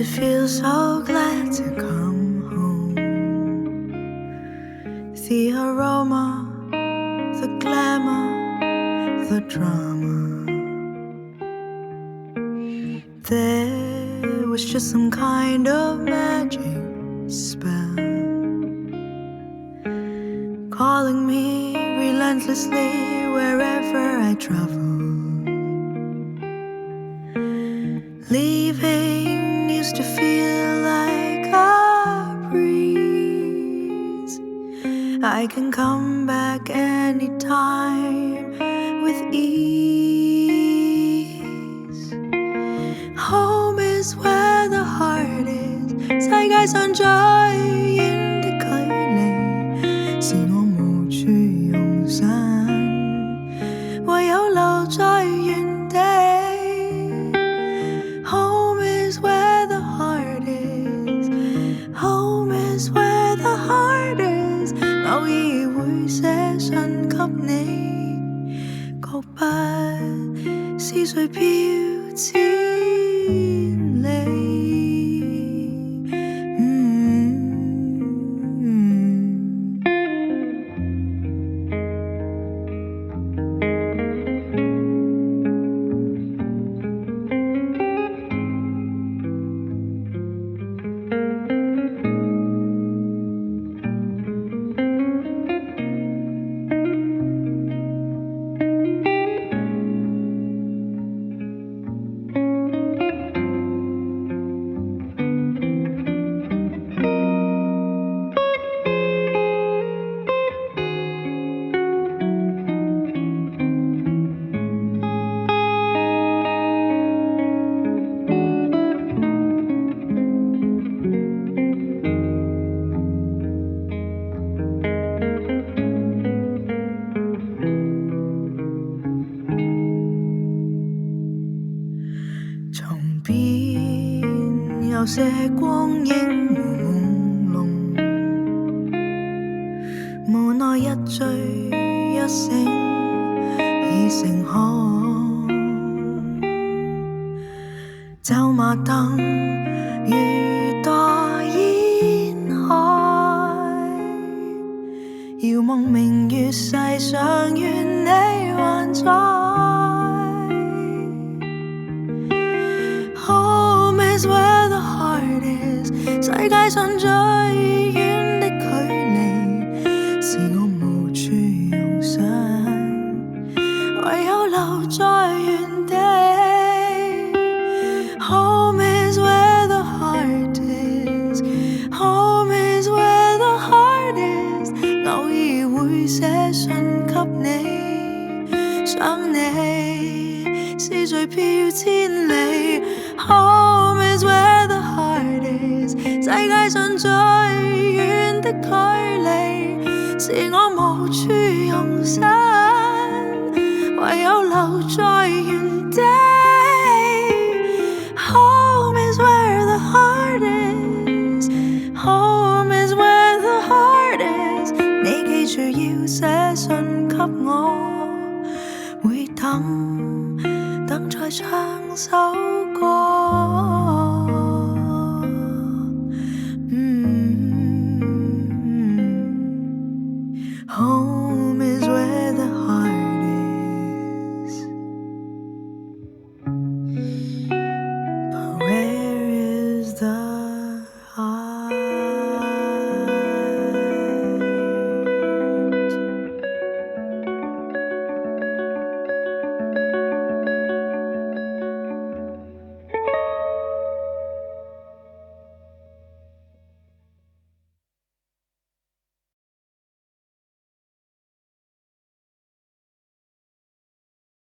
to feel so glad to come home. The aroma, the glamour, the drama. There was just some kind of magic spell calling me relentlessly wherever I travel. Leaving used to feel like a breeze. I can come back anytime with ease. Home is where the heart is， 世界上最遠的距離，是我無處容身，唯有留在原地。Home is where the heart is， Home is where the heart is， 偶爾會寫信給你，覺不思緒飄千里。床邊有些光影朦朧，無奈一醉一醒已成行。走馬燈如墮煙海，遙望明月世上願你還在。Home is where the heart is， 世界上最遠的距離，是我無處容身，唯有留在原地。Home is where the heart is， Home is where the heart is， 偶爾會寫信給你，想你思緒飄千里。Home is where the heart is， 世界上最遠的距離，是我無處容身，唯有留在原地。Home is where the heart is， Home is where the heart is， 你記住要寫信給我，會等在唱首